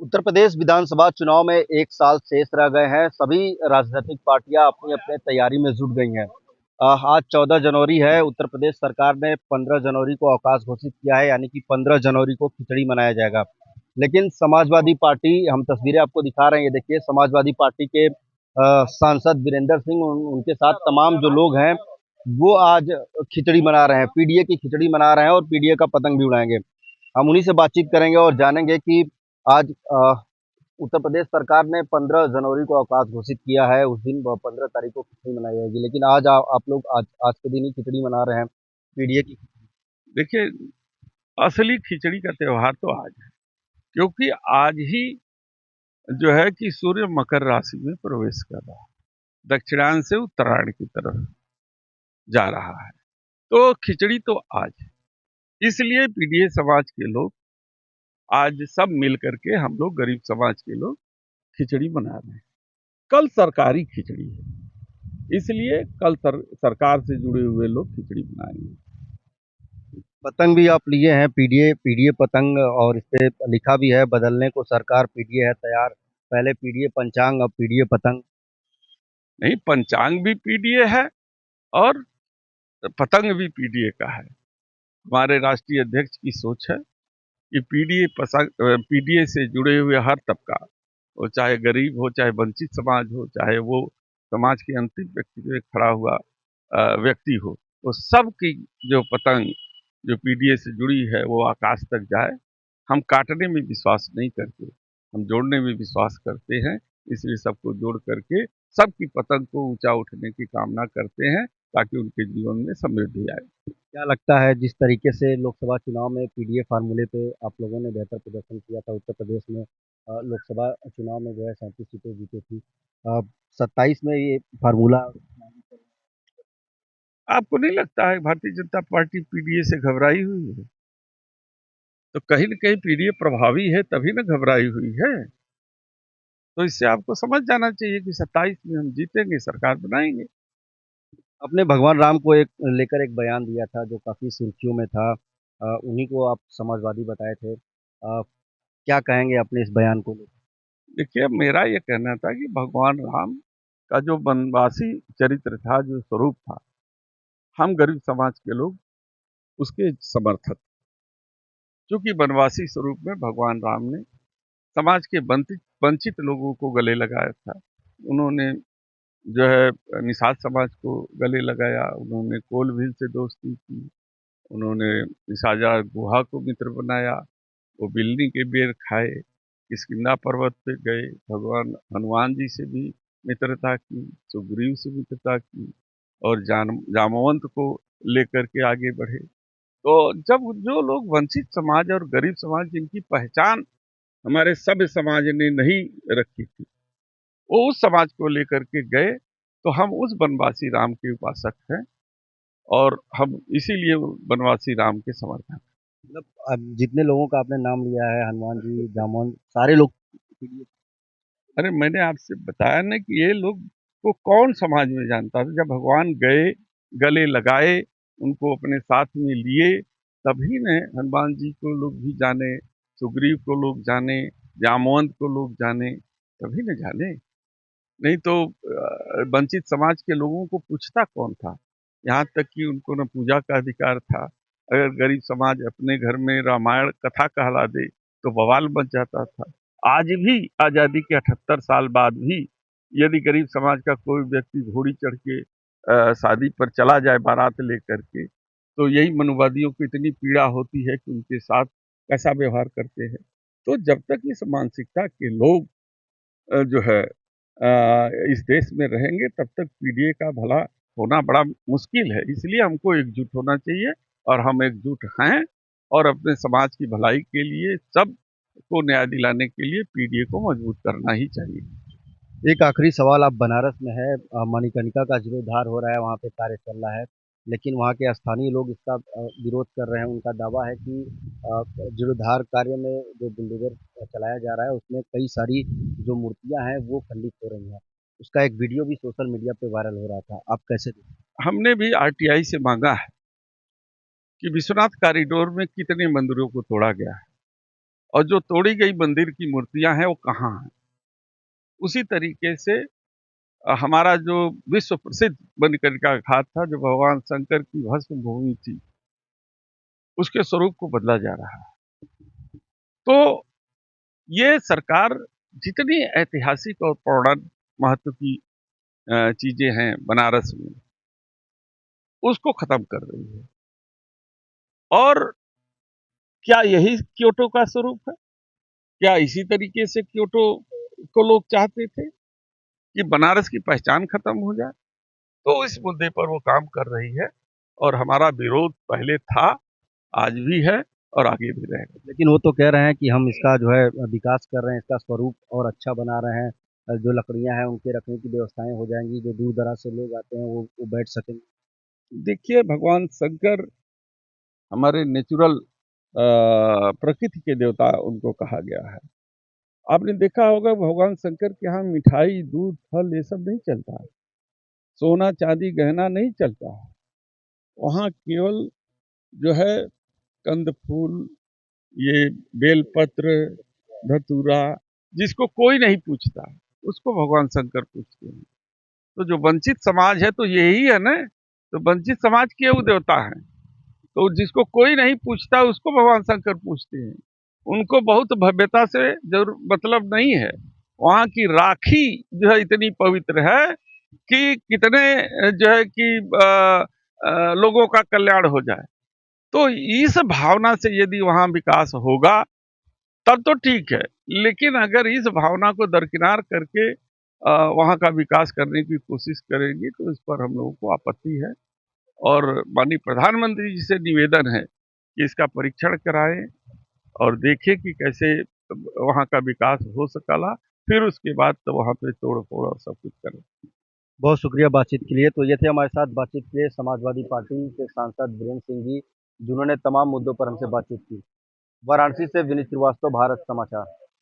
उत्तर प्रदेश विधानसभा चुनाव में 1 साल शेष रह गए हैं। सभी राजनीतिक पार्टियां अपनी-अपनी तैयारी में जुट गई हैं। आज 14 जनवरी है। उत्तर प्रदेश सरकार ने 15 जनवरी को अवकाश घोषित किया है, यानी कि 15 जनवरी को खिचड़ी मनाया जाएगा। लेकिन समाजवादी पार्टी, हम तस्वीरें आपको दिखा रहे हैं, ये देखिए समाजवादी पार्टी के सांसद वीरेंद्र सिंह, उनके साथ तमाम जो लोग हैं, वो आज खिचड़ी मना रहे हैं, पीडीए की खिचड़ी मना रहे हैं और पीडीए का पतंग भी उड़ाएंगे। हम उन्हीं से बातचीत करेंगे और जानेंगे कि आज उत्तर प्रदेश सरकार ने 15 जनवरी को अवकाश घोषित किया है। उस दिन 15 तारीख को खिचड़ी मनाई जाएगी, लेकिन आज आप लोग आज के दिन ही खिचड़ी मना रहे हैं, पीडीए की। देखिए, असली खिचड़ी का त्योहार तो आज है, क्योंकि आज ही जो है कि सूर्य मकर राशि में प्रवेश कर रहा है, दक्षिणायन से उत्तरायण की तरफ जा रहा है। तो खिचड़ी तो आज है, इसलिए पीडीए समाज के लोग आज सब मिल करके, हम लोग गरीब समाज के लोग खिचड़ी मना रहे हैं। कल सरकारी खिचड़ी है, इसलिए कल सरकार से जुड़े हुए लोग खिचड़ी मनाएंगे। पतंग भी आप लिए हैं, पीडीए पीडीए पतंग, और इस पे लिखा भी है बदलने को सरकार, पीडीए है तैयार। पहले पीडीए पंचांग, अब पीडीए पतंग। नहीं, पंचांग भी पीडीए है और पतंग भी पीडीए का है। हमारे राष्ट्रीय अध्यक्ष की सोच है कि पीडीए से जुड़े हुए हर तबका, वो चाहे गरीब हो, चाहे वंचित समाज हो, चाहे वो समाज के अंतिम व्यक्ति पे खड़ा हुआ व्यक्ति हो, वो सब की जो पतंग जो पीडीए से जुड़ी है वो आकाश तक जाए। हम काटने में विश्वास नहीं करते, हम जोड़ने में विश्वास करते हैं। इसलिए सबको जोड़ करके सबकी पतंग को ऊंचा उठने की कामना करते हैं, ताकि उनके जीवन में समृद्धि आए। क्या लगता है, जिस तरीके से लोकसभा चुनाव में पीडीए फार्मूले पे आप लोगों ने बेहतर प्रदर्शन किया था उत्तर प्रदेश में, लोकसभा चुनाव में जो है 37 सीटें जीती थी, 27 में ये फार्मूला। आपको नहीं लगता है भारतीय जनता पार्टी पीडीए से घबराई हुई है? तो कहीं न कहीं पीडीए प्रभावी है, तभी ना घबराई हुई है। तो इससे आपको समझ जाना चाहिए कि 27 में हम जीतेंगे, सरकार बनाएंगे। आपने भगवान राम को एक लेकर एक बयान दिया था जो काफ़ी सुर्खियों में था। उन्हीं को आप समाजवादी बताए थे। क्या कहेंगे अपने इस बयान को लेकर? देखिए, मेरा ये कहना था कि भगवान राम का जो वनवासी चरित्र था, जो स्वरूप था, हम गरीब समाज के लोग उसके समर्थक। चूंकि वनवासी स्वरूप में भगवान राम ने समाज के वंचित वंचित लोगों को गले लगाया था। उन्होंने जो है निषाद समाज को गले लगाया, उन्होंने कोल भील से दोस्ती की, उन्होंने निषादा गुहा को मित्र बनाया, वो बिल्ली के बेर खाए, किष्किंधा पर्वत पे गए, भगवान हनुमान जी से भी मित्रता की, सुग्रीव से मित्रता की, और जामवंत को लेकर के आगे बढ़े। तो जब जो लोग वंचित समाज और गरीब समाज, जिनकी पहचान हमारे सभ्य समाज ने नहीं रखी थी, वो उस समाज को लेकर के गए, तो हम उस वनवासी राम के उपासक हैं और हम इसीलिए वनवासी राम के समर्थक हैं। मतलब अब जितने लोगों का आपने नाम लिया है, हनुमान जी, जामवंत, सारे लोग पीडीए। अरे, मैंने आपसे बताया ना कि ये लोग को कौन समाज में जानता था। जब भगवान गए, गले लगाए, उनको अपने साथ में लिए, तभी ने हनुमान जी को लोग भी जाने, सुग्रीव को लोग जाने, जामवंत को लोग जाने, तभी न जाने। नहीं तो वंचित समाज के लोगों को पूछता कौन था? यहाँ तक कि उनको न पूजा का अधिकार था। अगर गरीब समाज अपने घर में रामायण कथा कहला दे, तो बवाल मच जाता था। आज भी आज़ादी के 78 साल बाद भी यदि गरीब समाज का कोई व्यक्ति घोड़ी चढ़ के शादी पर चला जाए बारात लेकर के, तो यही मनुवादियों को इतनी पीड़ा होती है कि उनके साथ कैसा व्यवहार करते हैं। तो जब तक इस मानसिकता के लोग जो है इस देश में रहेंगे, तब तक पीडीए का भला होना बड़ा मुश्किल है। इसलिए हमको एकजुट होना चाहिए, और हम एकजुट हैं, और अपने समाज की भलाई के लिए, सबको न्याय दिलाने के लिए पीडीए को मजबूत करना ही चाहिए। एक आखिरी सवाल, आप बनारस में है, मणिकर्णिका का जीर्णोद्धार हो रहा है, वहाँ पे कार्य चल रहा है, लेकिन वहाँ के स्थानीय लोग इसका विरोध कर रहे हैं। उनका दावा है कि जीर्णोद्धार कार्य में जो बुलडोजर चलाया जा रहा है, उसमें कई सारी जो मूर्तियां हैं वो खंडित हो रही हैं। उसका एक वीडियो भी सोशल मीडिया पे वायरल हो रहा था, आप कैसे देखते हमने भी आरटीआई से मांगा है कि विश्वनाथ कॉरिडोर में कितने मंदिरों को तोड़ा गया है। और जो तोड़ी गई मंदिर की मूर्तियां हैं वो कहाँ हैं। उसी तरीके से हमारा जो विश्व प्रसिद्ध मणिकर्णिका घाट था, जो भगवान शंकर की भस्म भूमि थी, उसके स्वरूप को बदला जा रहा है। तो ये सरकार जितनी ऐतिहासिक और पौराणिक महत्व की चीजें हैं बनारस में, उसको खत्म कर रही है। और क्या यही क्योटो का स्वरूप है? क्या इसी तरीके से क्योटो को लोग चाहते थे कि बनारस की पहचान खत्म हो जाए? तो इस मुद्दे पर वो काम कर रही है और हमारा विरोध पहले था, आज भी है और आगे भी रहेगा। लेकिन वो तो कह रहे हैं कि हम इसका जो है विकास कर रहे हैं, इसका स्वरूप और अच्छा बना रहे हैं। जो लकड़ियाँ हैं उनके रखने की व्यवस्थाएं हो जाएंगी, जो दूर दराज से लोग आते हैं वो बैठ सकेंगे। देखिए, भगवान शंकर हमारे नेचुरल प्रकृति के देवता उनको कहा गया है। आपने देखा होगा भगवान शंकर के यहाँ मिठाई, दूध, फल ये सब नहीं चलता है। सोना, चांदी, गहना नहीं चलता है। वहाँ केवल जो है कंद फूल, ये बेलपत्र, धतूरा, जिसको कोई नहीं पूछता, उसको भगवान शंकर पूछते हैं। तो जो वंचित समाज है तो यही है ना, तो वंचित समाज के वो देवता हैं। तो जिसको कोई नहीं पूछता उसको भगवान शंकर पूछते हैं। उनको बहुत भव्यता से जरूर मतलब नहीं है। वहाँ की राखी जो है इतनी पवित्र है कि कितने जो है कि लोगों का कल्याण हो जाए। तो इस भावना से यदि वहाँ विकास होगा तब तो ठीक है, लेकिन अगर इस भावना को दरकिनार करके वहाँ का विकास करने की कोशिश करेंगी तो इस पर हम लोगों को आपत्ति है। और माननीय प्रधानमंत्री जी से निवेदन है कि इसका परीक्षण कराएं और देखें कि कैसे वहाँ का विकास हो सकला, फिर उसके बाद तो वहाँ पे तोड़ फोड़ और सब कुछ करें। बहुत शुक्रिया बातचीत के लिए। तो ये थे हमारे साथ बातचीत के लिए समाजवादी पार्टी के सांसद वीरेंद्र सिंह जी, जिन्होंने तमाम मुद्दों पर हमसे बातचीत की। वाराणसी से विनीत श्रीवास्तव, भारत समाचार।